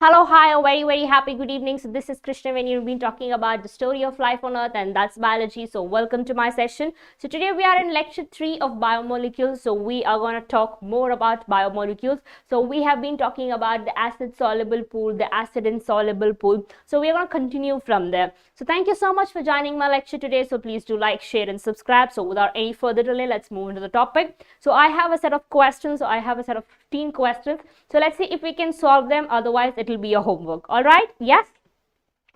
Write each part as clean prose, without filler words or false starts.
Hello, hi, a very happy good evening. So this is Krishnaveni. We've been talking about the story of life on earth, and that's biology. So welcome to my session. So today we are in lecture 3 of biomolecules. So we are going to talk more about biomolecules. So we have been talking about the acid soluble pool, the acid insoluble pool. So we are going to continue from there. So thank you so much for joining my lecture today. So please do like, share and subscribe. So without any further delay, let's move into the topic. So I have a set of questions. So I have a set of 15 questions. So let's see if we can solve them. Otherwise, it will be your homework. All right? Yes?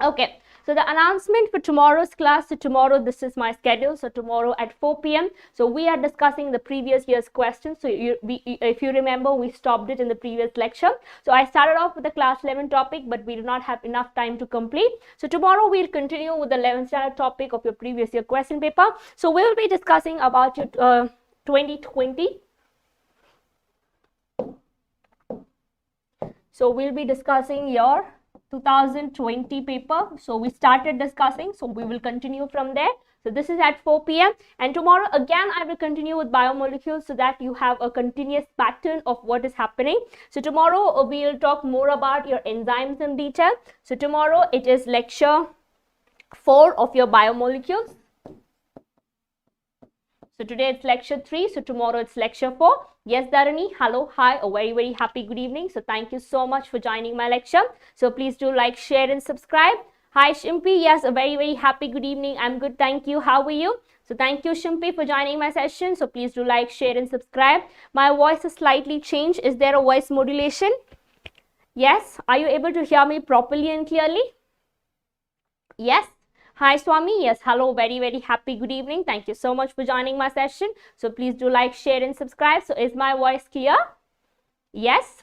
Okay. So the announcement for tomorrow's class. So tomorrow, this is my schedule. So tomorrow at 4 p.m. So we are discussing the previous year's questions. So if you remember, we stopped it in the previous lecture. So I started off with the class 11 topic, but we did not have enough time to complete. So tomorrow we'll continue with the 11th standard topic of your previous year question paper. So we will be discussing about your 2020. So we'll be discussing your 2020 paper. So we started discussing, so we will continue from there. So this is at 4 p.m. and tomorrow again I will continue with biomolecules so that you have a continuous pattern of what is happening. So tomorrow we will talk more about your enzymes in detail. So tomorrow it is lecture 4 of your biomolecules. So today it's lecture 3, so tomorrow it's lecture 4. Yes, Dharani, hello, hi, a very happy good evening. So thank you so much for joining my lecture. So please do like, share and subscribe. Hi, Shimpi, yes, a very happy good evening. I'm good, thank you. How are you? So thank you, Shimpi, for joining my session. So please do like, share and subscribe. My voice is slightly changed. Is there a voice modulation? Yes, are you able to hear me properly and clearly? Yes. Hi Swami, yes, hello, very happy good evening. Thank you so much for joining my session. So please do like, share and subscribe. So is my voice clear? Yes.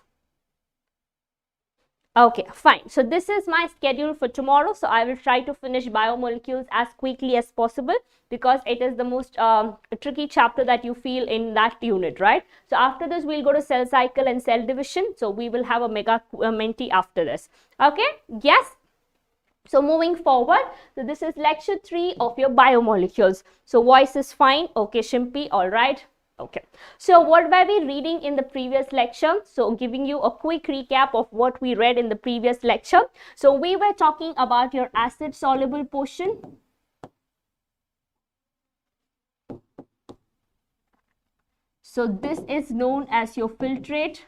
Okay, fine. So this is my schedule for tomorrow. So I will try to finish biomolecules as quickly as possible because it is the most tricky chapter that you feel in that unit, right? So after this, we'll go to cell cycle and cell division. So we will have a mega menti after this. Okay, yes. So moving forward, so this is lecture 3 of your biomolecules. So voice is fine. Okay, Shimpi, all right. Okay. So what were we reading in the previous lecture? So giving you a quick recap of what we read in the previous lecture. So we were talking about your acid soluble portion. So this is known as your filtrate.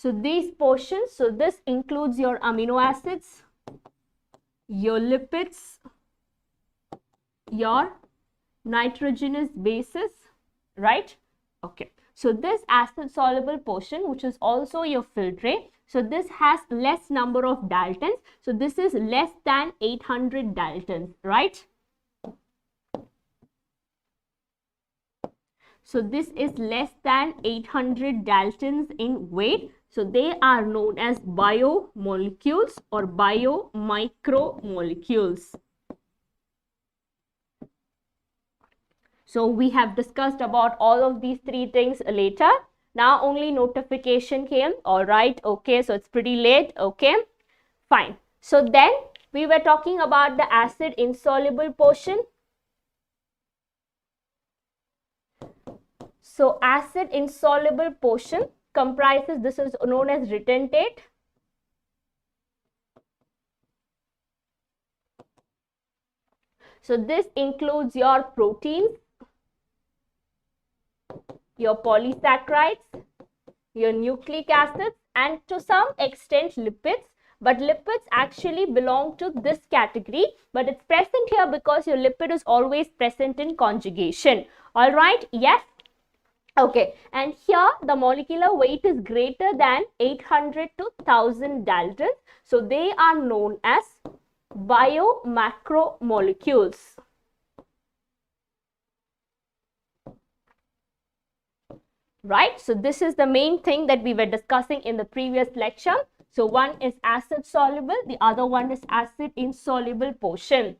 So these portions, so this includes your amino acids, your lipids, your nitrogenous bases, right? Okay. So this acid soluble portion, which is also your filtrate, so this has less number of Daltons. So this is less than 800 Daltons, right? So this is less than 800 Daltons in weight. So they are known as biomolecules or biomicromolecules. So we have discussed about all of these 3 things later. Now only notification came. All right. Okay. So it's pretty late. Okay. Fine. So then we were talking about the acid insoluble portion. So acid insoluble portion comprises, this is known as retentate. So this includes your proteins, your polysaccharides, your nucleic acids, and to some extent lipids. But lipids actually belong to this category, but it's present here because your lipid is always present in conjugation. All right, yes. Okay, and here the molecular weight is greater than 800 to 1000 Daltons. So they are known as biomacromolecules. Right, so this is the main thing that we were discussing in the previous lecture. So one is acid soluble, the other one is acid insoluble portion.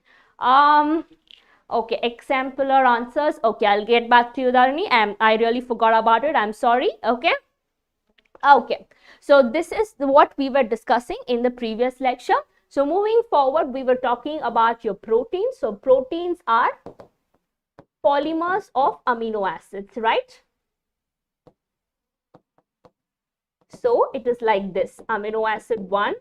Okay, exemplar answers. Okay, I'll get back to you, Dharani. I really forgot about it. I'm sorry. Okay. Okay. So this is what we were discussing in the previous lecture. So moving forward, we were talking about your proteins. So proteins are polymers of amino acids, right? So it is like this, amino acid 1,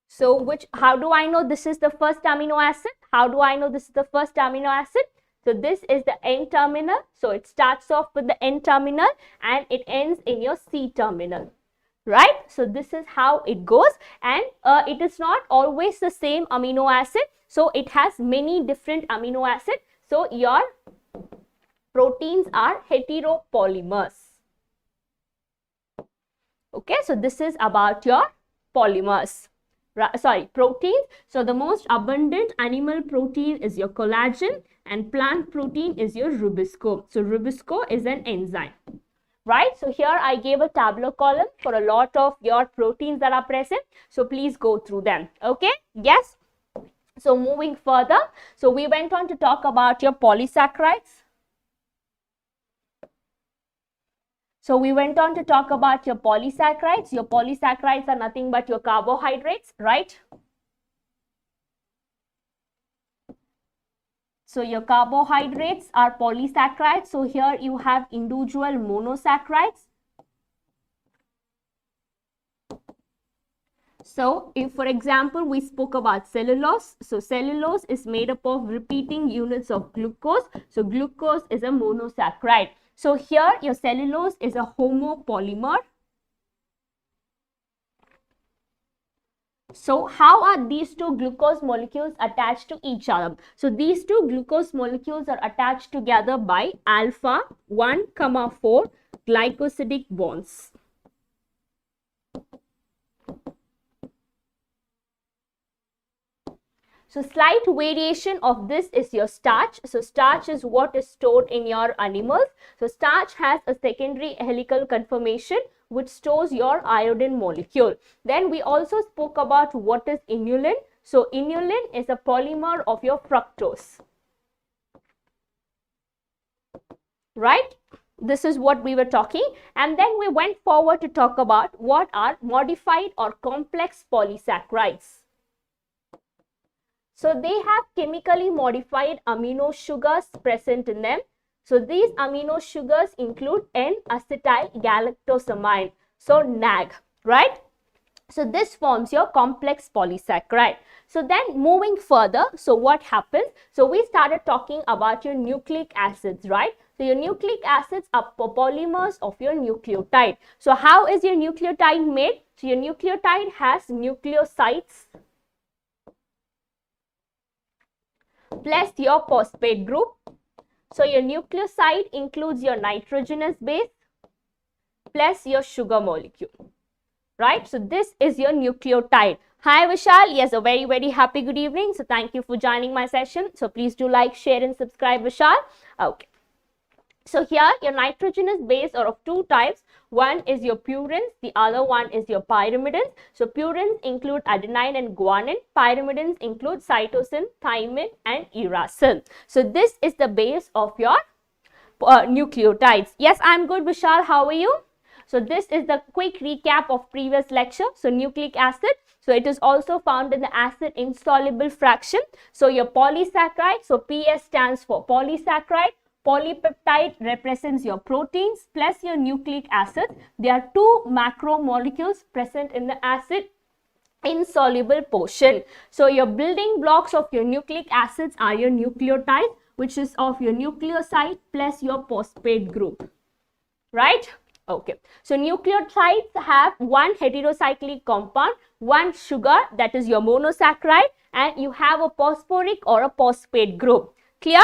so how do I know this is the first amino acid? How do I know this is the first amino acid? So this is the N terminal. So it starts off with the N terminal and it ends in your C terminal, right? So this is how it goes, and it is not always the same amino acid. So it has many different amino acids. So your proteins are heteropolymers. Okay, so this is about your polymers. Proteins. So the most abundant animal protein is your collagen and plant protein is your riboscope. So riboscope is an enzyme, right? So here I gave a tabular column for a lot of your proteins that are present. So please go through them. Okay, yes. So moving further, so we went on to talk about your polysaccharides. So we went on to talk about your polysaccharides. Your polysaccharides are nothing but your carbohydrates, right? So your carbohydrates are polysaccharides. So here you have individual monosaccharides. So if, for example, we spoke about cellulose. So cellulose is made up of repeating units of glucose. So glucose is a monosaccharide. So here your cellulose is a homopolymer. So how are these two glucose molecules attached to each other? So these two glucose molecules are attached together by alpha 1, 4 glycosidic bonds. So slight variation of this is your starch. So starch is what is stored in your animals. So starch has a secondary helical conformation which stores your iodine molecule. Then we also spoke about what is inulin. So inulin is a polymer of your fructose, right? This is what we were talking, and then we went forward to talk about what are modified or complex polysaccharides. So they have chemically modified amino sugars present in them. So these amino sugars include N-acetyl galactosamine, so NAG, right? So this forms your complex polysaccharide. So then moving further, so what happens? So we started talking about your nucleic acids, right? So your nucleic acids are polymers of your nucleotide. So how is your nucleotide made? So your nucleotide has nucleosides plus your phosphate group. So your nucleoside includes your nitrogenous base plus your sugar molecule, right? So this is your nucleotide. Hi Vishal, yes, a very happy good evening. So thank you for joining my session. So please do like, share and subscribe, Vishal. Okay. So here your nitrogenous base are of two types. One is your purines, the other one is your pyrimidines. So purines include adenine and guanine. Pyrimidines include cytosine, thymine and uracil. So this is the base of your nucleotides. Yes, I'm good, Vishal. How are you? So this is the quick recap of previous lecture. So nucleic acid. So it is also found in the acid insoluble fraction. So your polysaccharide. So PS stands for polysaccharide. Polypeptide represents your proteins plus your nucleic acids. There are two macromolecules present in the acid insoluble portion. So your building blocks of your nucleic acids are your nucleotide, which is of your nucleoside plus your phosphate group, right? Okay, so nucleotides have one heterocyclic compound, one sugar, that is your monosaccharide, and you have a phosphoric or a phosphate group. Clear?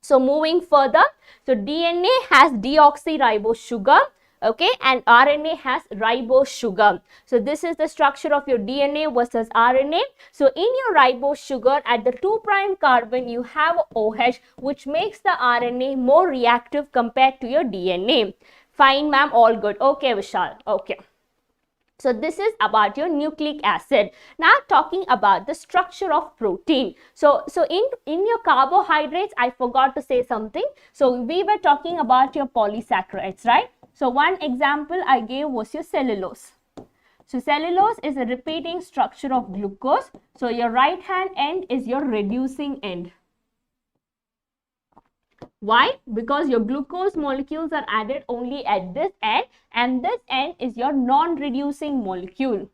So moving further, so DNA has deoxyribose sugar, okay, and RNA has ribose sugar. So this is the structure of your DNA versus RNA. So in your ribose sugar, at the 2' carbon, you have OH, which makes the RNA more reactive compared to your DNA. Fine, ma'am, all good. Okay, Vishal. Okay. So this is about your nucleic acid. Now talking about the structure of protein. So in your carbohydrates, I forgot to say something. So we were talking about your polysaccharides, right? So one example I gave was your cellulose. So cellulose is a repeating structure of glucose. So your right hand end is your reducing end. Why? Because your glucose molecules are added only at this end, and this end is your non-reducing molecule.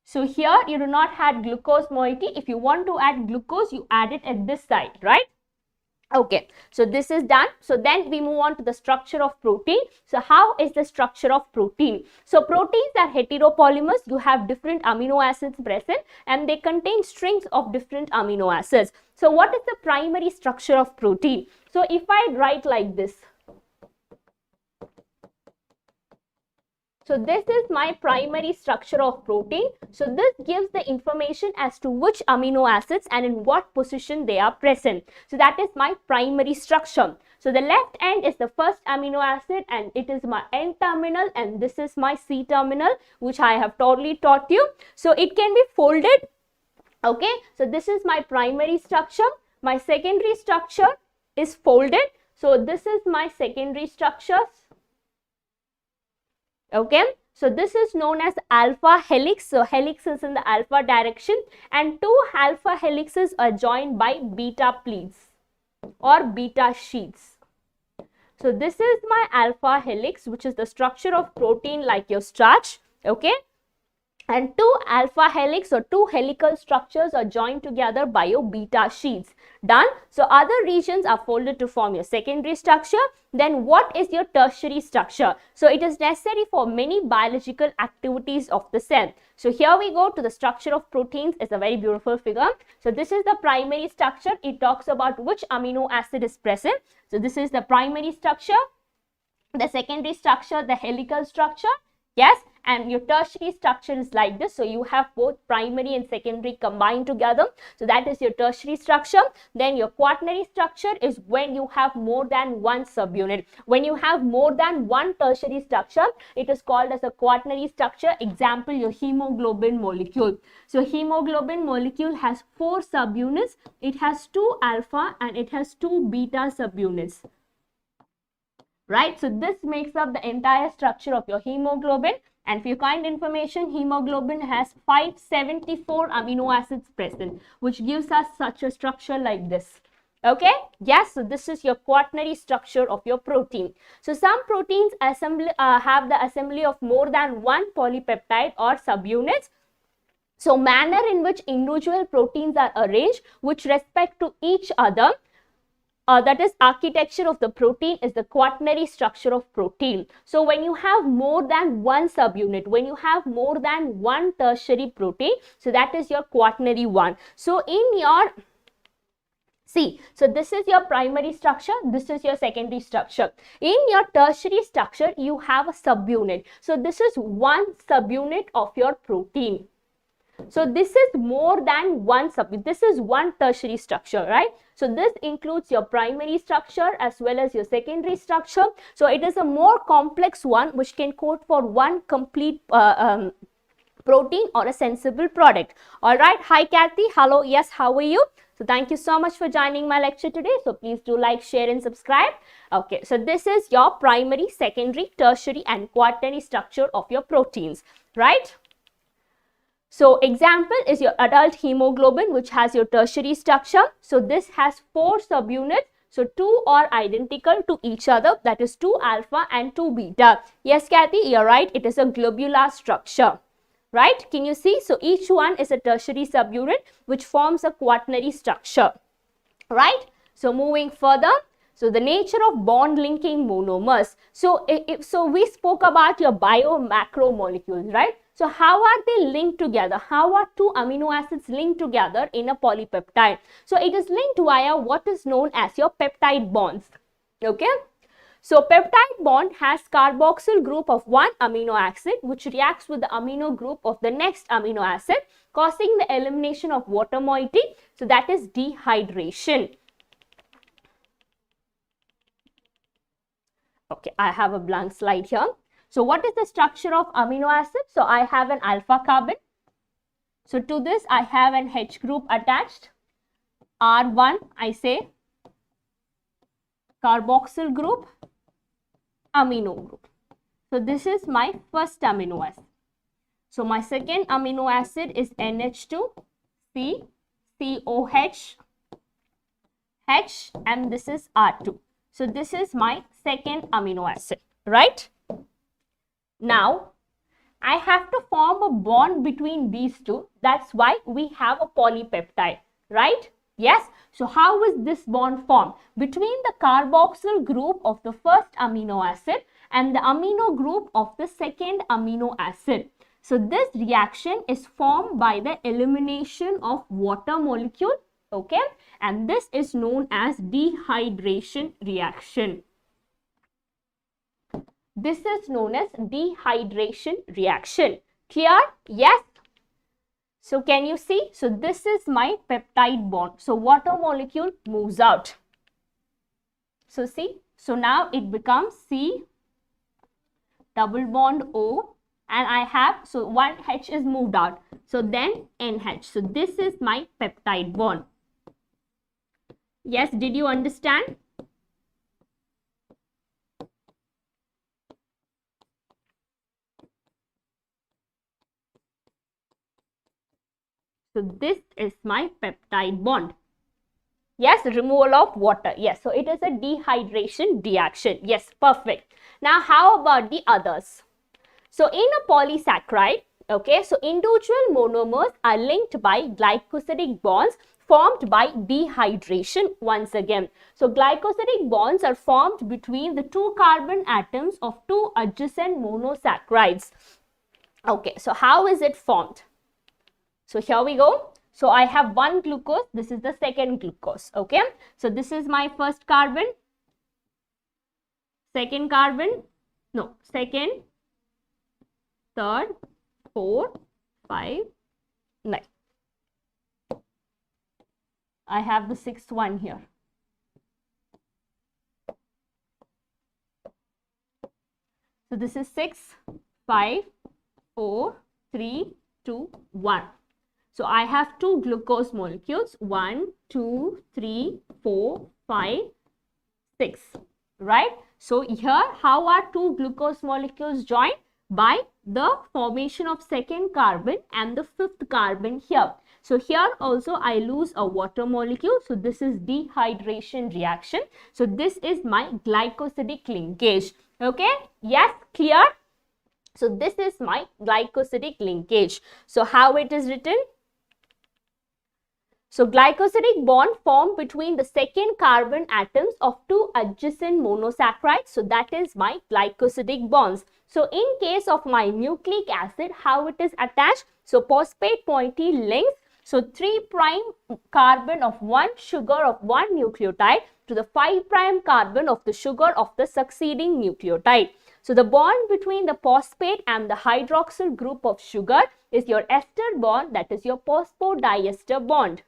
So here you do not add glucose moiety. If you want to add glucose, you add it at this side, right? Okay, so this is done. So then we move on to the structure of protein. So how is the structure of protein? So proteins are heteropolymers. You have different amino acids present and they contain strings of different amino acids. So what is the primary structure of protein? So if I write like this, so this is my primary structure of protein. So this gives the information as to which amino acids and in what position they are present. So that is my primary structure. So the left end is the first amino acid and it is my N terminal, and this is my C terminal, which I have totally taught you. So it can be folded. Okay, so this is my primary structure. My secondary structure is folded. So this is my secondary structures. Okay, so this is known as alpha helix. So helix is in the alpha direction and two alpha helixes are joined by beta pleats or beta sheets. So this is my alpha helix, which is the structure of protein like your starch. Okay, and two alpha helix or two helical structures are joined together by your beta sheets. Done. So other regions are folded to form your secondary structure. Then what is your tertiary structure? So it is necessary for many biological activities of the cell. So here we go to the structure of proteins. It's a very beautiful figure. So this is the primary structure. It talks about which amino acid is present. So this is the primary structure. The secondary structure, the helical structure. Yes, and your tertiary structure is like this. So you have both primary and secondary combined together. So that is your tertiary structure. Then your quaternary structure is when you have more than one subunit. When you have more than one tertiary structure, it is called as a quaternary structure. Example, your hemoglobin molecule. So hemoglobin molecule has 4 subunits. It has 2 alpha and it has 2 beta subunits. Right, so this makes up the entire structure of your hemoglobin. And for your kind information, hemoglobin has 574 amino acids present, which gives us such a structure like this. Okay, yes, so this is your quaternary structure of your protein. So some proteins have the assembly of more than one polypeptide or subunits. So manner in which individual proteins are arranged with respect to each other, that is architecture of the protein, is the quaternary structure of protein. So when you have more than one subunit, when you have more than one tertiary protein, so that is your quaternary one. So in your so this is your primary structure, this is your secondary structure. In your tertiary structure, you have a subunit. So this is one subunit of your protein. So this is more than one subunit. This is one tertiary structure, right? So this includes your primary structure as well as your secondary structure. So it is a more complex one which can code for one complete protein or a sensible product. All right. Hi, Kathy. Hello. Yes. How are you? So thank you so much for joining my lecture today. So please do like, share and subscribe. Okay. So this is your primary, secondary, tertiary and quaternary structure of your proteins, right? So example is your adult hemoglobin, which has your tertiary structure. So this has 4 subunits. So 2 are identical to each other, that is 2 alpha and 2 beta. Yes, Kathy, you're right. It is a globular structure, right? Can you see? So each one is a tertiary subunit which forms a quaternary structure, right? So moving further. So the nature of bond linking monomers. So we spoke about your biomacromolecules, right? So how are they linked together? How are 2 amino acids linked together in a polypeptide? So it is linked via what is known as your peptide bonds. Okay. So peptide bond has carboxyl group of one amino acid which reacts with the amino group of the next amino acid, causing the elimination of water moiety. So that is dehydration. Okay, I have a blank slide here. So what is the structure of amino acid? So I have an alpha carbon. So to this I have an H group attached. R1 I say carboxyl group, amino group. So this is my first amino acid. So my second amino acid is NH2, COH, H, and this is R2. So this is my second amino acid, right? Now, I have to form a bond between these two. That's why we have a polypeptide, right? Yes. So how is this bond formed? Between the carboxyl group of the first amino acid and the amino group of the second amino acid. So this reaction is formed by the elimination of water molecule, okay? And this is known as dehydration reaction. This is known as dehydration reaction. Clear? Yes. So can you see? So this is my peptide bond. So water molecule moves out. So see, so now it becomes C double bond O, and I have, so one H is moved out. So then NH. So this is my peptide bond. Yes, did you understand? So this is my peptide bond. Yes, removal of water. Yes, so it is a dehydration reaction. Yes, perfect. Now, how about the others? So in a polysaccharide, okay, so individual monomers are linked by glycosidic bonds formed by dehydration once again. So glycosidic bonds are formed between the two carbon atoms of two adjacent monosaccharides. Okay, so how is it formed? So here we go. So I have one glucose. This is the second glucose. Okay. So this is my first carbon. Second carbon. No. Second. Third. 4. 5. 9. I have the sixth one here. So this is 6, 5, 4, 3, 2, 1. So I have two glucose molecules, 1, 2, 3, 4, 5, 6, right? So here, how are two glucose molecules joined? By the formation of second carbon and the fifth carbon here. So here also I lose a water molecule. So this is dehydration reaction. So this is my glycosidic linkage. Okay, yes, clear? So this is my glycosidic linkage. So how it is written? So glycosidic bond formed between the second carbon atoms of two adjacent monosaccharides. So that is my glycosidic bonds. So in case of my nucleic acid, how it is attached? So phosphate pointy links. So 3' carbon of one sugar of one nucleotide to the 5' carbon of the sugar of the succeeding nucleotide. So the bond between the phosphate and the hydroxyl group of sugar is your ester bond, that is your phosphodiester bond.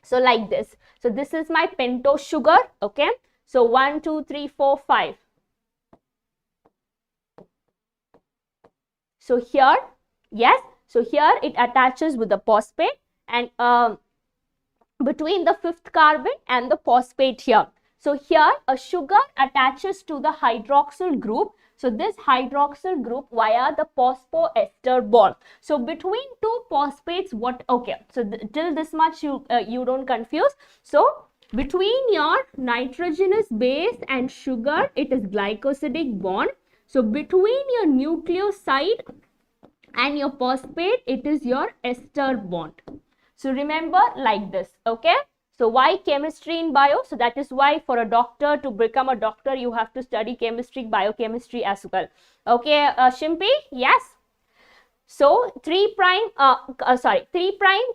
So like this. So this is my pentose sugar. Okay. So 1, 2, 3, 4, 5. So here, yes. So here it attaches with the phosphate and between the fifth carbon and the phosphate here. So here a sugar attaches to the hydroxyl group. So this hydroxyl group via the phosphoester bond. So between two phosphates, what? Okay. So till this much you don't confuse. So between your nitrogenous base and sugar, it is glycosidic bond. So between your nucleoside and your phosphate, it is your ester bond. So remember like this. Okay. So why chemistry in bio? So that is why for a doctor, to become a doctor, you have to study chemistry, biochemistry as well. Okay, Shimpi? Yes. So 3'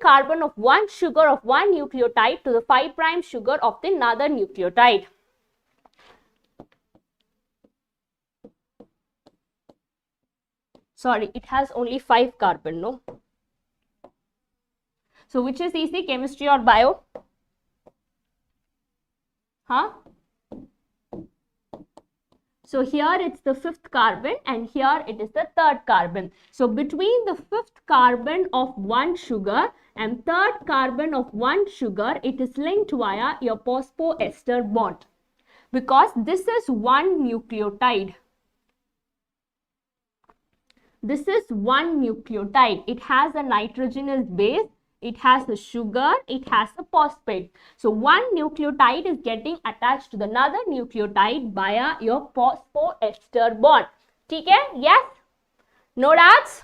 carbon of one sugar of one nucleotide to the 5' sugar of the another nucleotide. Sorry, it has only 5 carbon, no? So which is easy, chemistry or bio? Huh? So here it's the fifth carbon and here it is the third carbon. So between the fifth carbon of one sugar and third carbon of one sugar, it is linked via your phosphoester bond. Because this is one nucleotide. This is one nucleotide. It has a nitrogenous base. it has the sugar, it has the phosphate. So one nucleotide is getting attached to another nucleotide via your phosphoester bond. Okay? Yes? No doubts?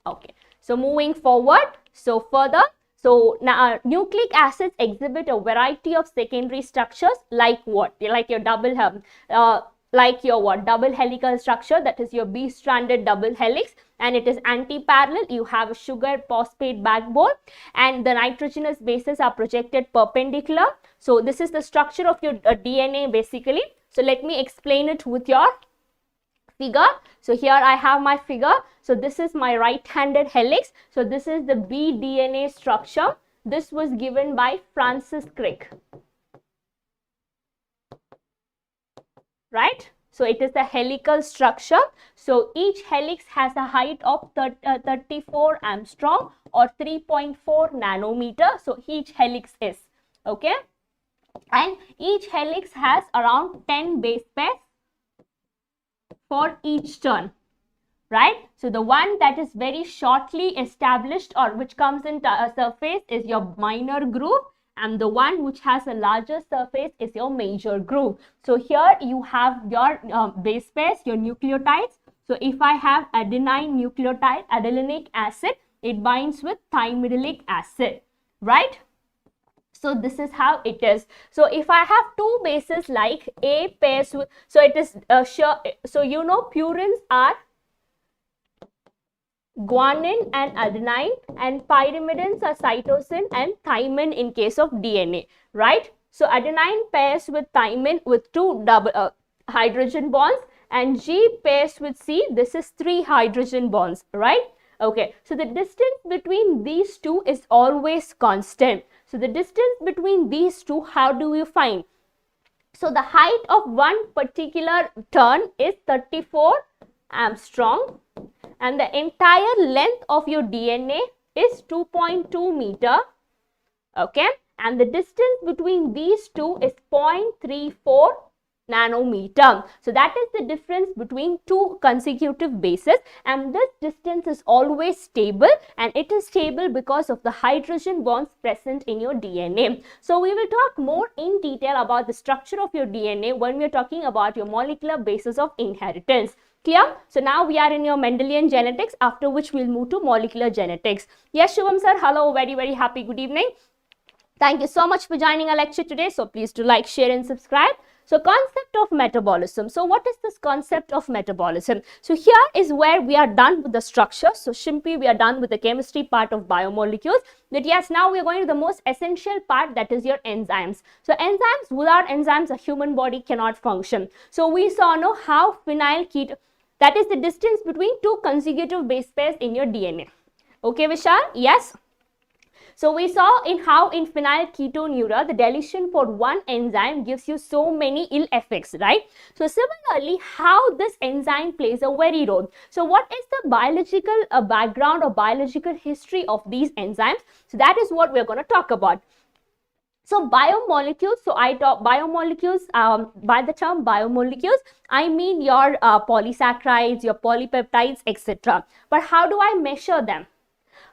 Okay. So moving forward, so further, so now nucleic acids exhibit a variety of secondary structures like what? Like your double helical structure, that is your B-stranded double helix, and it is anti-parallel. You have a sugar phosphate backbone and the nitrogenous bases are projected perpendicular. So this is the structure of your DNA basically. So let me explain it with your figure. So here I have my figure. So this is my right-handed helix. So this is the bDNA structure. This was given by Francis Crick. Right? So it is the helical structure. So each helix has a height of 34 angstrom or 3.4 nanometer. So each helix is, okay? And each helix has around 10 base pairs for each turn, right? So the one that is very shortly established or which comes in a surface is your minor groove, and the one which has a larger surface is your major groove. So here you have your base pairs, your nucleotides. So if I have adenine nucleotide, adelinic acid, it binds with thymidyllic acid, right? So this is how it is. So if I have two bases like A pairs with, so it is so you know purines are guanine and adenine, and pyrimidines are cytosine and thymine in case of DNA, right? So adenine pairs with thymine with two double hydrogen bonds, and G pairs with C. This is 3 hydrogen bonds, right? Okay, so the distance between these two is always constant. So the distance between these two, how do you find? So the height of one particular turn is 34 angstrom, and the entire length of your DNA is 2.2 meter, okay? And the distance between these two is 0.34 nanometer. So that is the difference between two consecutive bases, and this distance is always stable, and it is stable because of the hydrogen bonds present in your DNA. So we will talk more in detail about the structure of your DNA when we are talking about your molecular basis of inheritance. Clear? So now we are in your Mendelian genetics, after which we'll move to molecular genetics. Yes, Shivam sir, hello, very happy good evening. Thank you so much for joining our lecture today. So please do like, share and subscribe. So concept of metabolism. So what is this concept of metabolism? So here is where we are done with the structure. So simply we are done with the chemistry part of biomolecules. But yes, now we are going to the most essential part, that is your enzymes. So enzymes, without enzymes, a human body cannot function. So we saw how phenylketonuria, that is the distance between two consecutive base pairs in your DNA. Okay, Vishal? Yes. So we saw in how in phenylketonuria, the deletion for one enzyme gives you so many ill effects, right? So similarly, how this enzyme plays a very role. So what is the biological background or biological history of these enzymes? So that is what we're going to talk about. So biomolecules, so I talk biomolecules, by the term biomolecules, I mean your polysaccharides, your polypeptides, etc. But how do I measure them?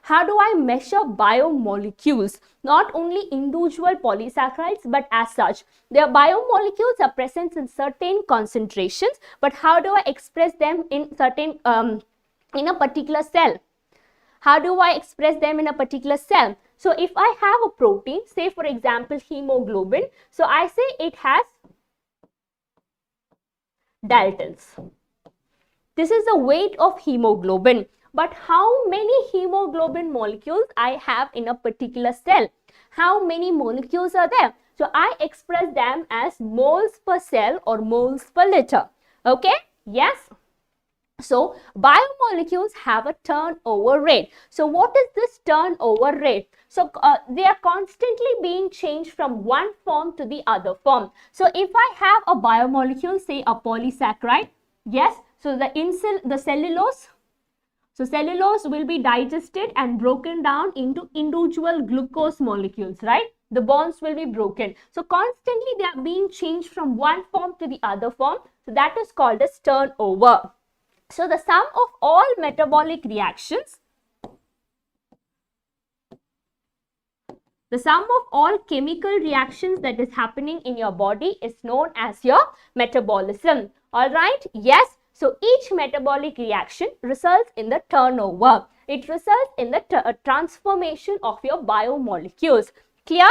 How do I measure biomolecules? Not only individual polysaccharides, but as such. Their biomolecules are present in certain concentrations, but how do I express them in certain, in a particular cell? How do I express them in a particular cell? So if I have a protein, say for example hemoglobin, so I say it has daltons. This is the weight of hemoglobin. But how many hemoglobin molecules I have in a particular cell? How many molecules are there? So I express them as moles per cell or moles per liter. Okay? Yes? So biomolecules have a turnover rate. So what is this turnover rate? So they are constantly being changed from one form to the other form. So if I have a biomolecule, say a polysaccharide, yes, so the cellulose, so cellulose will be digested and broken down into individual glucose molecules, right? The bonds will be broken. So constantly they are being changed from one form to the other form. So that is called as turnover. So the sum of all metabolic reactions The sum of all chemical reactions that is happening in your body is known as your metabolism. Alright, yes. So each metabolic reaction results in the turnover. It results in the transformation of your biomolecules. Clear?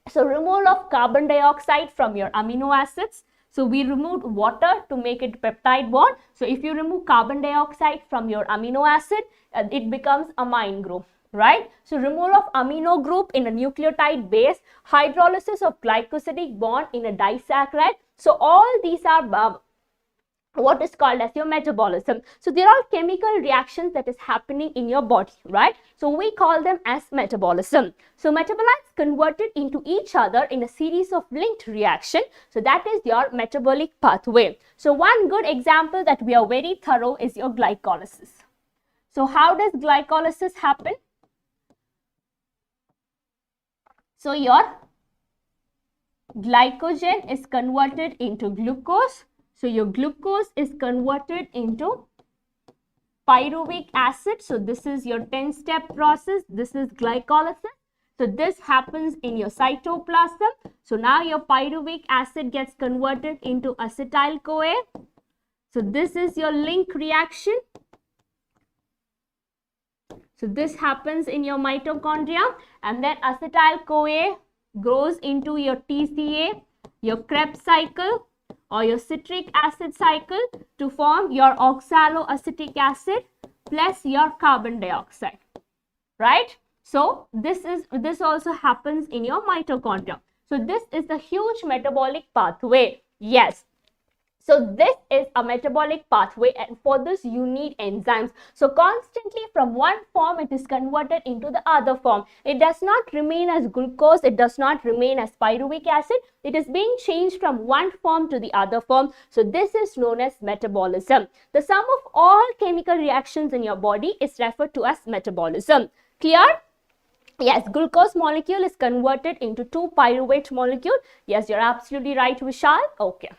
So removal of carbon dioxide from your amino acids. So we removed water to make it peptide bond. So if you remove carbon dioxide from your amino acid, it becomes amine group, right? So removal of amino group in a nucleotide base, hydrolysis of glycosidic bond in a disaccharide. So all these are what is called as your metabolism. So there are chemical reactions that is happening in your body, right? So we call them as metabolism. So metabolites converted into each other in a series of linked reaction. So that is your metabolic pathway. So one good example that we are very thorough is your glycolysis. So how does glycolysis happen? So your glycogen is converted into glucose. So your glucose is converted into pyruvic acid. So this is your 10-step process. This is glycolysis. So this happens in your cytoplasm. So now your pyruvic acid gets converted into acetyl-CoA. So this is your link reaction. So this happens in your mitochondria, and then acetyl-CoA goes into your TCA, your Krebs cycle, or your citric acid cycle to form your oxaloacetic acid plus your carbon dioxide, right? So this also happens in your mitochondria. So this is the huge metabolic pathway. Yes. So this is a metabolic pathway, and for this you need enzymes. So constantly from one form it is converted into the other form. It does not remain as glucose, it does not remain as pyruvic acid. It is being changed from one form to the other form. So this is known as metabolism. The sum of all chemical reactions in your body is referred to as metabolism. Clear? Yes, glucose molecule is converted into 2 pyruvate molecule. Yes, you're absolutely right, Vishal. Okay.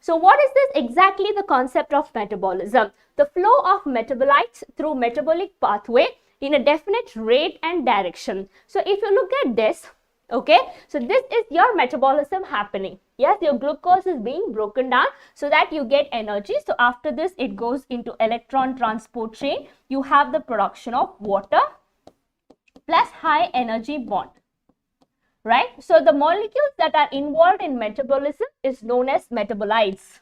So what is this exactly the concept of metabolism? The flow of metabolites through metabolic pathway in a definite rate and direction. So if you look at this, okay, so this is your metabolism happening. Yes, your glucose is being broken down so that you get energy. So after this, it goes into electron transport chain. You have the production of water plus high energy bond. Right? So the molecules that are involved in metabolism is known as metabolites.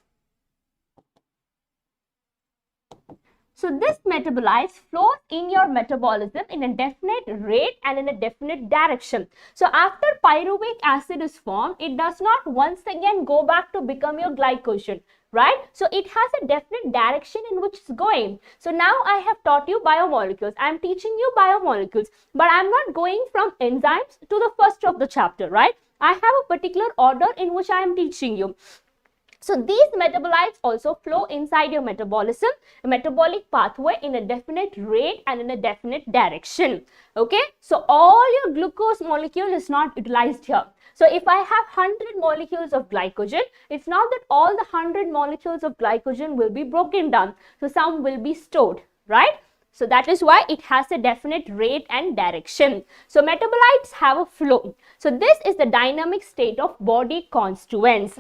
So this metabolites flows in your metabolism in a definite rate and in a definite direction. So after pyruvic acid is formed, it does not once again go back to become your glycogen, right? So it has a definite direction in which it's going. So now I have taught you biomolecules. I am teaching you biomolecules, but I am not going from enzymes to the first of the chapter, right? I have a particular order in which I am teaching you. So these metabolites also flow inside your metabolism, a metabolic pathway in a definite rate and in a definite direction. Okay, so all your glucose molecule is not utilized here. So if I have 100 molecules of glycogen, it's not that all the 100 molecules of glycogen will be broken down. So some will be stored, right? So that is why it has a definite rate and direction. So metabolites have a flow. So this is the dynamic state of body constituents.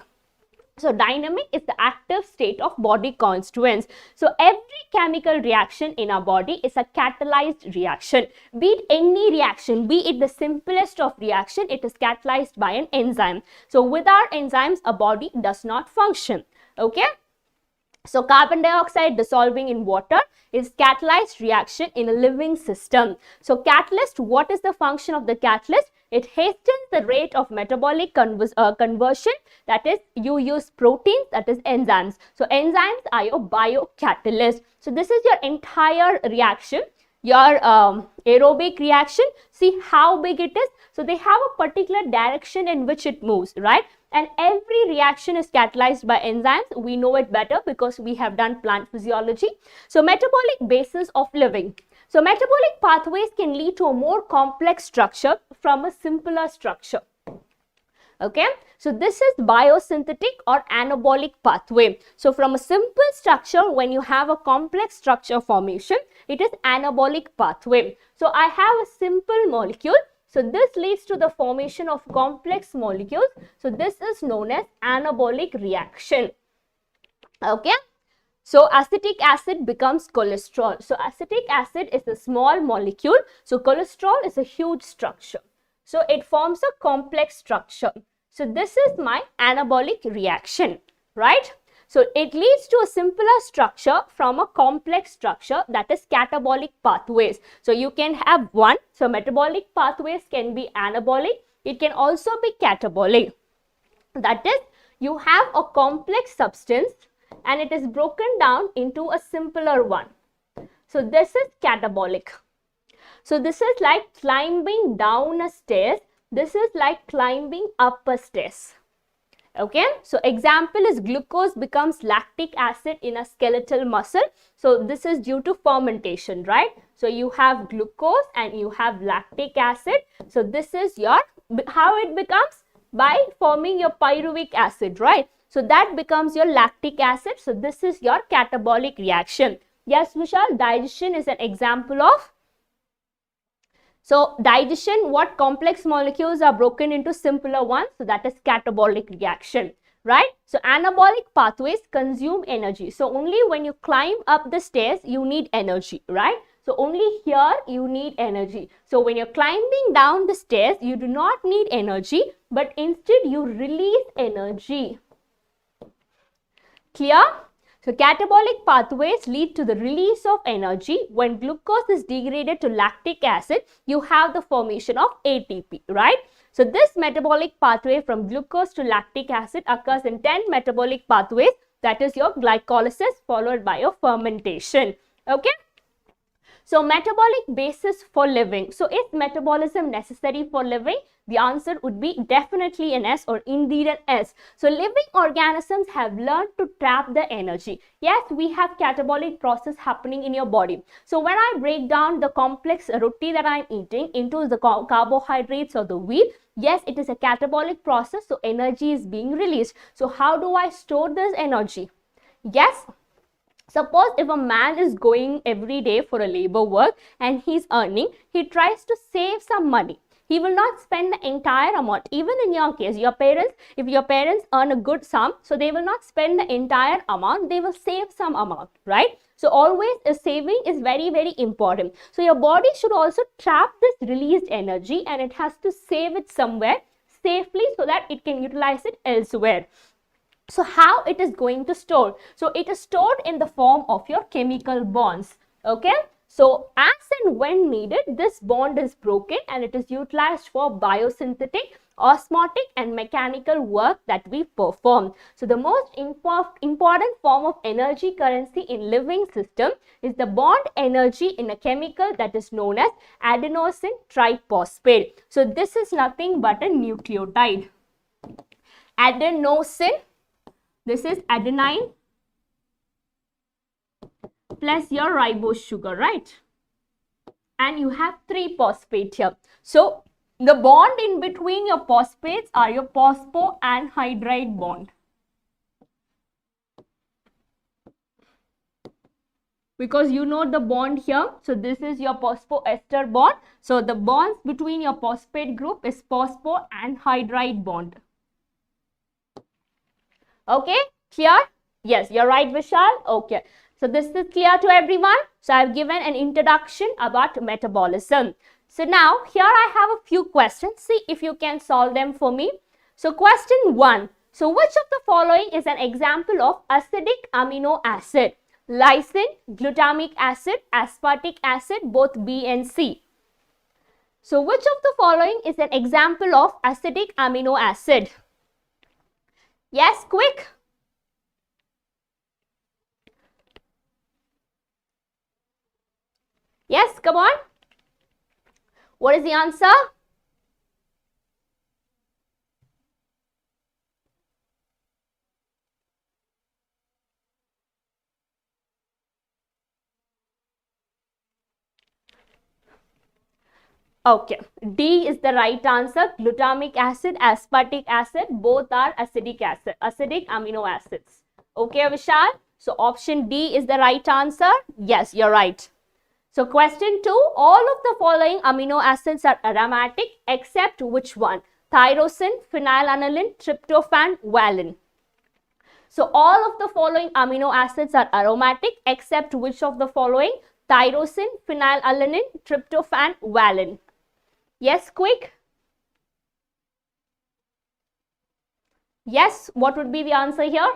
So dynamic is the active state of body constituents. So every chemical reaction in our body is a catalyzed reaction. Be it any reaction, be it the simplest of reaction, it is catalyzed by an enzyme. So without enzymes, a body does not function. Okay. So carbon dioxide dissolving in water is catalyzed reaction in a living system. So catalyst, what is the function of the catalyst? It hastens the rate of metabolic conversion, that is you use proteins, that is enzymes. So enzymes are your biocatalyst. So this is your entire reaction, your aerobic reaction. See how big it is. So they have a particular direction in which it moves, right? And every reaction is catalyzed by enzymes. We know it better because we have done plant physiology. So metabolic basis of living. So metabolic pathways can lead to a more complex structure from a simpler structure. Okay, so this is biosynthetic or anabolic pathway. So from a simple structure, when you have a complex structure formation, it is anabolic pathway. So I have a simple molecule. So this leads to the formation of complex molecules. So this is known as anabolic reaction. Okay. So acetic acid becomes cholesterol. So acetic acid is a small molecule. So cholesterol is a huge structure. So it forms a complex structure. So this is my anabolic reaction, right? So it leads to a simpler structure from a complex structure, that is catabolic pathways. So you can have one. So metabolic pathways can be anabolic. It can also be catabolic. That is, you have a complex substance and it is broken down into a simpler one. So this is catabolic. So this is like climbing down a stairs. This is like climbing up a stairs. Okay, so example is glucose becomes lactic acid in a skeletal muscle. So this is due to fermentation, right? So you have glucose and you have lactic acid. So this is your, how it becomes? By forming your pyruvic acid, right? So that becomes your lactic acid. So this is your catabolic reaction. Yes, Vishal, digestion is an example of. So digestion, what complex molecules are broken into simpler ones? So that is catabolic reaction, right? So anabolic pathways consume energy. So only when you climb up the stairs, you need energy, right? So only here you need energy. So when you're climbing down the stairs, you do not need energy, but instead you release energy. Clear? So catabolic pathways lead to the release of energy. When glucose is degraded to lactic acid, you have the formation of ATP, right? So this metabolic pathway from glucose to lactic acid occurs in 10 metabolic pathways. That is your glycolysis followed by your fermentation. Okay. So metabolic basis for living. So is metabolism necessary for living? The answer would be definitely an S, or indeed an S. So living organisms have learned to trap the energy. Yes, we have catabolic process happening in your body. So when I break down the complex roti that I am eating into the carbohydrates or the wheat, yes, it is a catabolic process. So energy is being released. So how do I store this energy? Yes. Suppose if a man is going every day for a labor work and he's earning, he tries to save some money. He will not spend the entire amount. Even in your case, your parents, if your parents earn a good sum, so they will not spend the entire amount, they will save some amount, right? So always a saving is very, very important. So your body should also trap this released energy and it has to save it somewhere safely so that it can utilize it elsewhere. So how it is going to store? So it is stored in the form of your chemical bonds. Okay. So as and when needed, this bond is broken and it is utilized for biosynthetic, osmotic and mechanical work that we perform. So the most important form of energy currency in living system is the bond energy in a chemical that is known as adenosine triphosphate. So this is nothing but a nucleotide. Adenosine. This is adenine plus your ribose sugar, right? And you have 3 phosphate here. So the bond in between your phosphates are your phosphoanhydride bond. Because you know the bond here. So this is your phosphoester bond. So the bonds between your phosphate group is phosphoanhydride bond. Okay, clear? Yes, you're right, Vishal. Okay, so this is clear to everyone. So I've given an introduction about metabolism. So now here I have a few questions. See if you can solve them for me. So question 1. So which of the following is an example of acidic amino acid? Lysine, glutamic acid, aspartic acid, both B and C. So which of the following is an example of acidic amino acid? Yes, quick. Yes, come on. What is the answer? Okay, D is the right answer. Glutamic acid, aspartic acid, both are acidic amino acids. Okay, Vishal. So option D is the right answer. Yes, you're right. So question 2, all of the following amino acids are aromatic except which one? Tyrosine, phenylalanine, tryptophan, valine. So all of the following amino acids are aromatic except which of the following? Tyrosine, phenylalanine, tryptophan, valine. Yes, quick. Yes, what would be the answer here?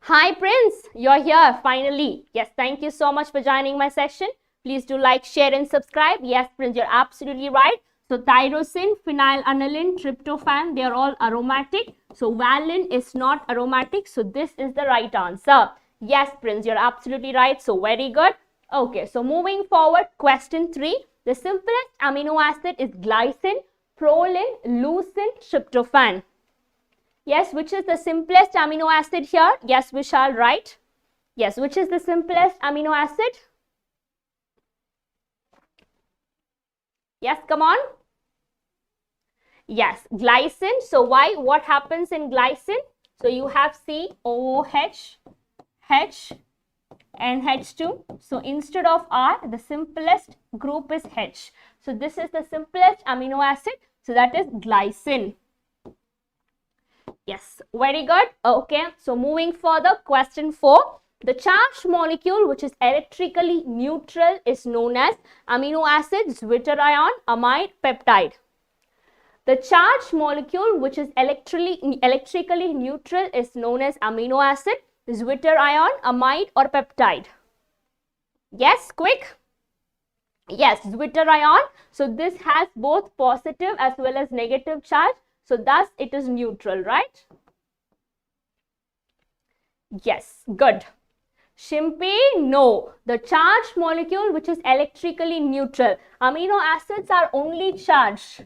Hi Prince, you're here finally. Yes, thank you so much for joining my session. Please do like, share and subscribe. Yes, Prince, you're absolutely right. So tyrosine, phenylalanine, tryptophan, they are all aromatic. So valine is not aromatic. So this is the right answer. Yes, Prince, you're absolutely right. So very good. Okay, so moving forward, question 3. The simplest amino acid is glycine, proline, leucine, tryptophan. Yes, which is the simplest amino acid here? Yes, Vishal, right? Yes, which is the simplest amino acid? Yes, come on. Yes, glycine. So why? What happens in glycine? So you have COOH, H and H2. So instead of R, the simplest group is H. So this is the simplest amino acid. So that is glycine. Yes, very good. Okay, so moving further, question 4. The charged molecule which is electrically neutral is known as amino acid, zwitterion, amide, peptide. The charged molecule which is electrically neutral is known as amino acid, zwitterion, amide or peptide. Yes, quick. Yes, zwitterion. So this has both positive as well as negative charge. So thus it is neutral, right? Yes, good. Shimpi, no. The charged molecule which is electrically neutral. Amino acids are only charged.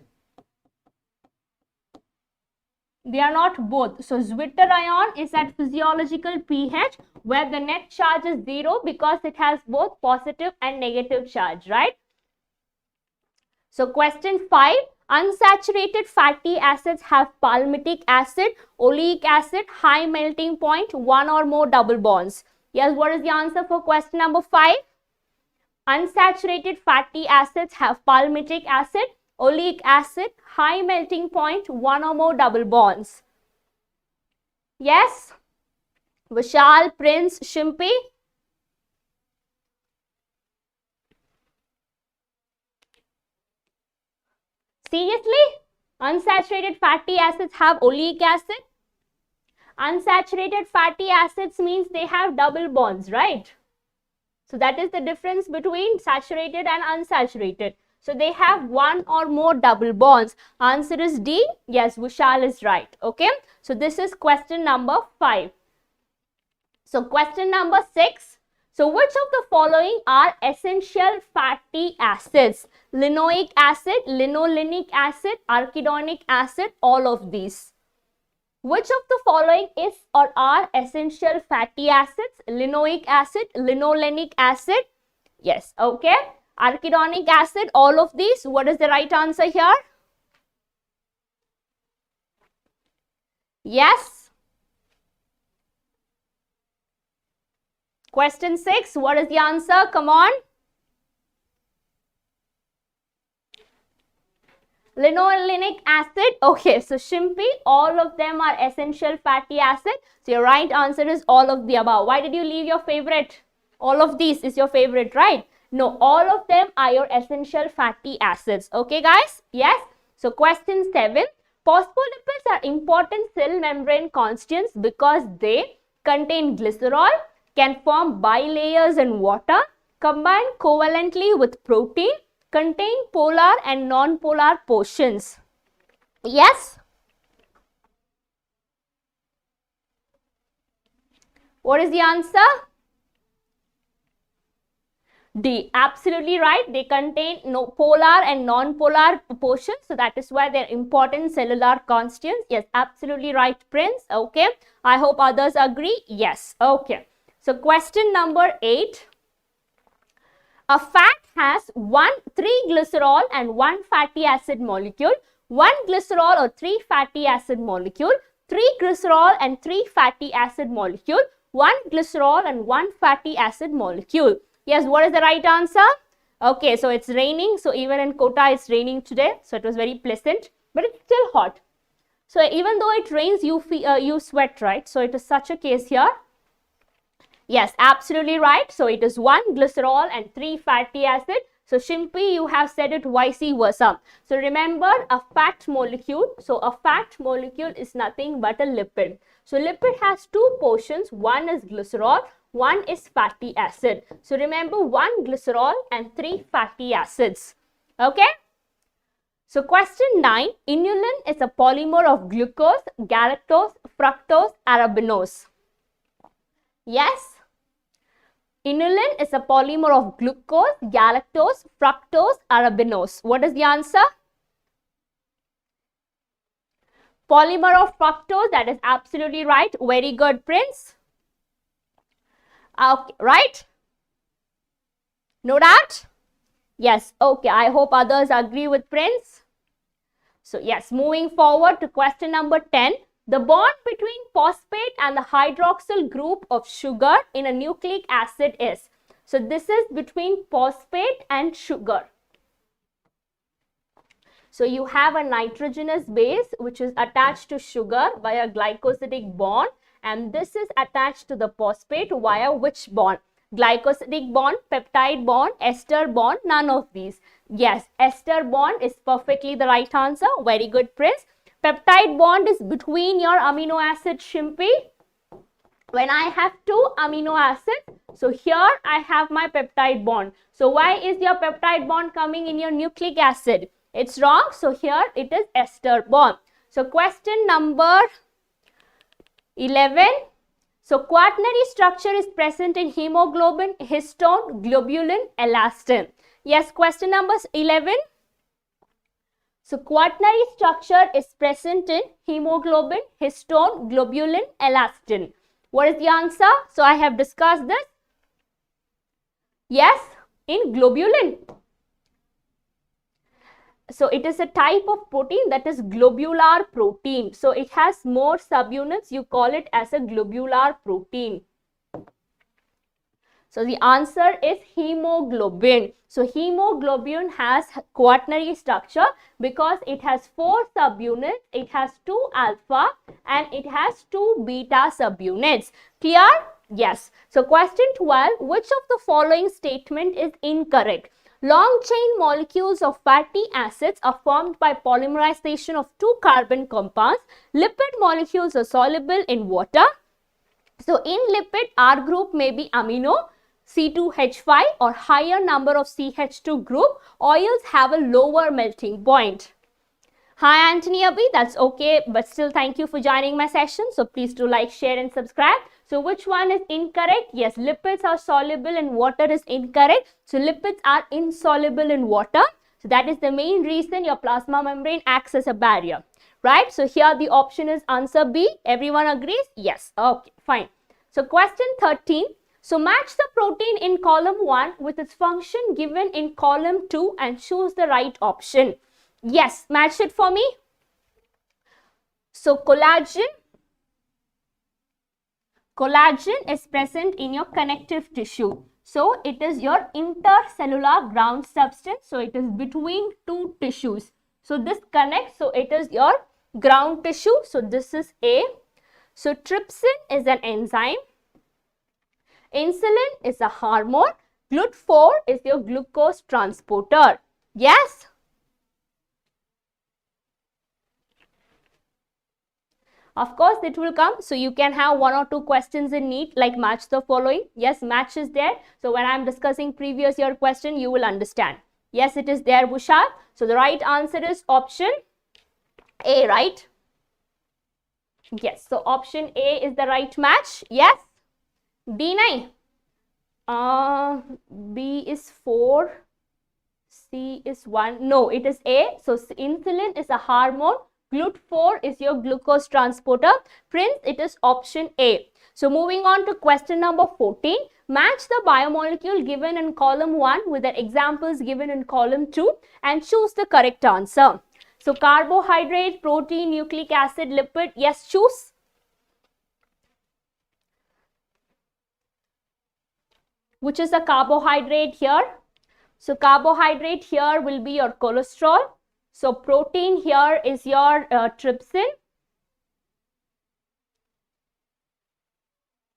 They are not both. So zwitterion is at physiological pH where the net charge is 0 because it has both positive and negative charge, right? So question 5. Unsaturated fatty acids have palmitic acid, oleic acid, high melting point, one or more double bonds. Yes, what is the answer for question number 5? Unsaturated fatty acids have palmitic acid, oleic acid, high melting point, one or more double bonds. Yes? Vishal, Prince, Shimpi? Seriously? Unsaturated fatty acids have oleic acid? Unsaturated fatty acids means they have double bonds, right? So that is the difference between saturated and unsaturated. So they have one or more double bonds. Answer is D. Yes, Vishal is right. Okay. So this is question number 5. So question number 6. So which of the following are essential fatty acids? Linoleic acid, linolenic acid, arachidonic acid, all of these. Which of the following is or are essential fatty acids? Linoleic acid, linolenic acid. Yes, okay. Arachidonic acid, all of these. What is the right answer here? Yes. Question 6, what is the answer? Come on. Linolenic acid. Okay, so Shimpi, all of them are essential fatty acid. So your right answer is all of the above. Why did you leave your favorite? All of these is your favorite, right? No, all of them are your essential fatty acids. Okay, guys? Yes. So question 7. Phospholipids are important cell membrane constituents because they contain glycerol, can form bilayers in water, combine covalently with protein, contain polar and non-polar portions. Yes? What is the answer? D. Absolutely right. They contain polar and non-polar portions. So that is why they're important cellular constituents. Yes, absolutely right, Prince. Okay. I hope others agree. Yes. Okay. So question number 8. A fat has 3 glycerol and 1 fatty acid molecule, 1 glycerol or 3 fatty acid molecule, 3 glycerol and 3 fatty acid molecule. one glycerol and one fatty acid molecule. Yes, what is the right answer? Okay, so it's raining. So even in Kota, it's raining today. So it was very pleasant, but it's still hot. So even though it rains, you sweat, right? So it is such a case here. Yes, absolutely right. So it is one glycerol and three fatty acid. So Shimpi, you have said it vice versa. So remember a fat molecule. So a fat molecule is nothing but a lipid. So lipid has two portions. One is glycerol, one is fatty acid. So remember one glycerol and three fatty acids. Okay. So question 9, inulin is a polymer of glucose, galactose, fructose, arabinose. Yes, inulin is a polymer of glucose, galactose, fructose, arabinose. What is the answer? Polymer of fructose, that is absolutely right. Very good, Prince. Okay, right? No doubt? Yes, okay. I hope others agree with Prince. So yes, moving forward to question number 10. The bond between phosphate and the hydroxyl group of sugar in a nucleic acid is. So this is between phosphate and sugar. So you have a nitrogenous base which is attached to sugar by a glycosidic bond, and this is attached to the phosphate via which bond? Glycosidic bond, peptide bond, ester bond, none of these. Yes, ester bond is perfectly the right answer. Very good, Prince. Peptide bond is between your amino acid, Shimpi. When I have two amino acids, so here I have my peptide bond. So why is your peptide bond coming in your nucleic acid? It's wrong. So here it is ester bond. So question number 11. So quaternary structure is present in hemoglobin, histone, globulin, elastin. Yes, question number 11. So quaternary structure is present in hemoglobin, histone, globulin, elastin. What is the answer? So I have discussed this. Yes, in globulin. So it is a type of protein that is globular protein. So it has more subunits. You call it as a globular protein. So the answer is hemoglobin. So hemoglobin has quaternary structure because it has 4 subunits. It has 2 alpha and it has 2 beta subunits. Clear? Yes. So question 12. Which of the following statement is incorrect? Long chain molecules of fatty acids are formed by polymerization of 2 carbon compounds. Lipid molecules are soluble in water. So in lipid, R group may be amino, C2H5 or higher number of CH2 group. Oils have a lower melting point. Hi Anthony Abhi, that's okay, but still thank you for joining my session. So please do like, share and subscribe. So which one is incorrect? Yes, lipids are soluble in water is incorrect. So lipids are insoluble in water. So that is the main reason your plasma membrane acts as a barrier. Right? So here the option is answer B. Everyone agrees? Yes. Okay, fine. So question 13. So match the protein in column 1 with its function given in column 2 and choose the right option. Yes, match it for me. So collagen is present in your connective tissue. So it is your intercellular ground substance. So it is between 2 tissues. So this connects. So it is your ground tissue. So this is A. So trypsin is an enzyme. Insulin is a hormone. GLUT4 is your glucose transporter. Yes? Of course, it will come. So you can have 1 or 2 questions in NEET like match the following. Yes, match is there. So when I am discussing previous year question, you will understand. Yes, it is there, Bushal. So the right answer is option A, right? Yes, so option A is the right match. Yes. D 9. B is 4. C is 1. No, it is A. So insulin is a hormone. GLUT4 is your glucose transporter. Prince, it is option A. So moving on to question number 14. Match the biomolecule given in column 1 with the examples given in column 2 and choose the correct answer. So carbohydrate, protein, nucleic acid, lipid. Yes, choose. which is a carbohydrate here. So carbohydrate here will be your cholesterol. So protein here is your trypsin.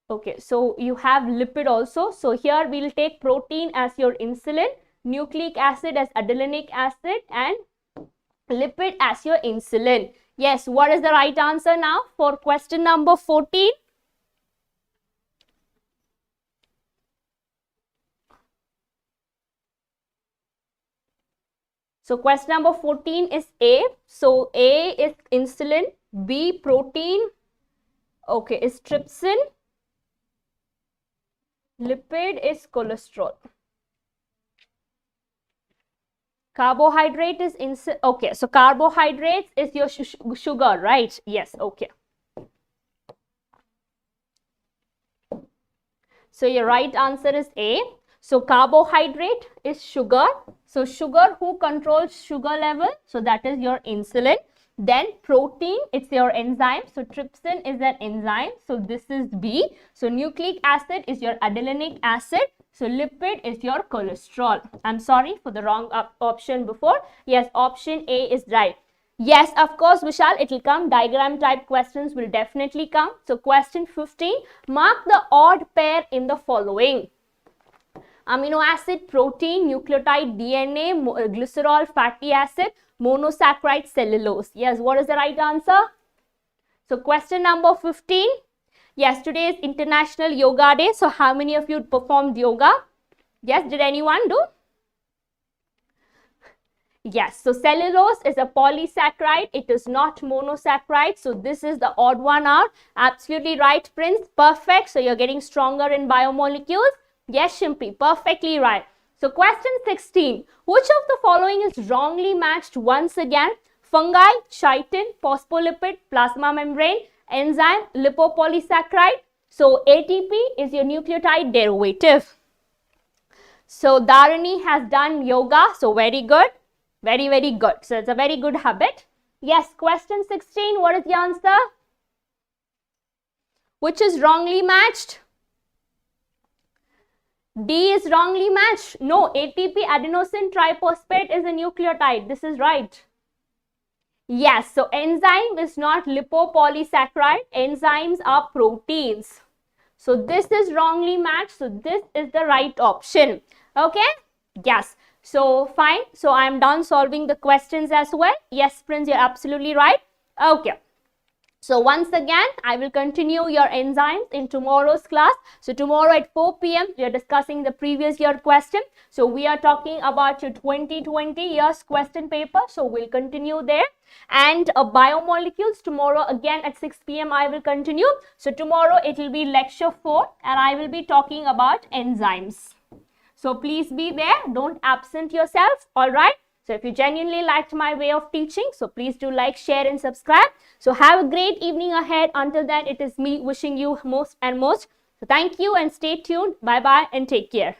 Okay, so you have lipid also. So here we'll take protein as your insulin, nucleic acid as adenylenic acid, and lipid as your insulin. Yes, what is the right answer now for question number 14? So question number 14 is A. So A is insulin, B protein, okay, is trypsin, lipid is cholesterol. Carbohydrate is okay, so carbohydrates is your sugar, right? Yes, okay. So your right answer is A. So carbohydrate is sugar. So sugar, who controls sugar level? So that is your insulin. Then protein, it's your enzyme. So trypsin is an enzyme. So this is B. So nucleic acid is your adenylenic acid. So lipid is your cholesterol. I'm sorry for the wrong option before. Yes, option A is right. Yes, of course, Vishal, it will come. Diagram type questions will definitely come. So question 15, mark the odd pair in the following. Amino acid, protein, nucleotide, DNA, glycerol, fatty acid, monosaccharide, cellulose. Yes, what is the right answer? So question number 15. Yes, today is International Yoga Day. So how many of you performed yoga? Yes, did anyone do? Yes, so cellulose is a polysaccharide. It is not monosaccharide. So this is the odd one out. Absolutely right, Prince. Perfect. So you're getting stronger in biomolecules. Yes, Shimpi, perfectly right. So question 16. Which of the following is wrongly matched once again? Fungi, chitin, phospholipid, plasma membrane, enzyme, lipopolysaccharide. So ATP is your nucleotide derivative. So Dharani has done yoga. So very good. Very, very good. So it's a very good habit. Yes, question 16. What is the answer? Which is wrongly matched? D is wrongly matched. No, ATP adenosine triphosphate is a nucleotide. This is right. Yes, so enzyme is not lipopolysaccharide. Enzymes are proteins. So this is wrongly matched. So this is the right option. Okay? Yes. So fine. So I am done solving the questions as well. Yes, Prince, you're absolutely right. Okay. So once again, I will continue your enzymes in tomorrow's class. So tomorrow at 4 p.m. we are discussing the previous year question. So we are talking about your 2020 year's question paper. So we'll continue there. And biomolecules tomorrow again at 6 p.m. I will continue. So tomorrow it will be lecture 4 and I will be talking about enzymes. So please be there. Don't absent yourself. All right. So if you genuinely liked my way of teaching, so please do like, share and subscribe. So have a great evening ahead. Until then, it is me wishing you most and most. So thank you and stay tuned. Bye-bye and take care.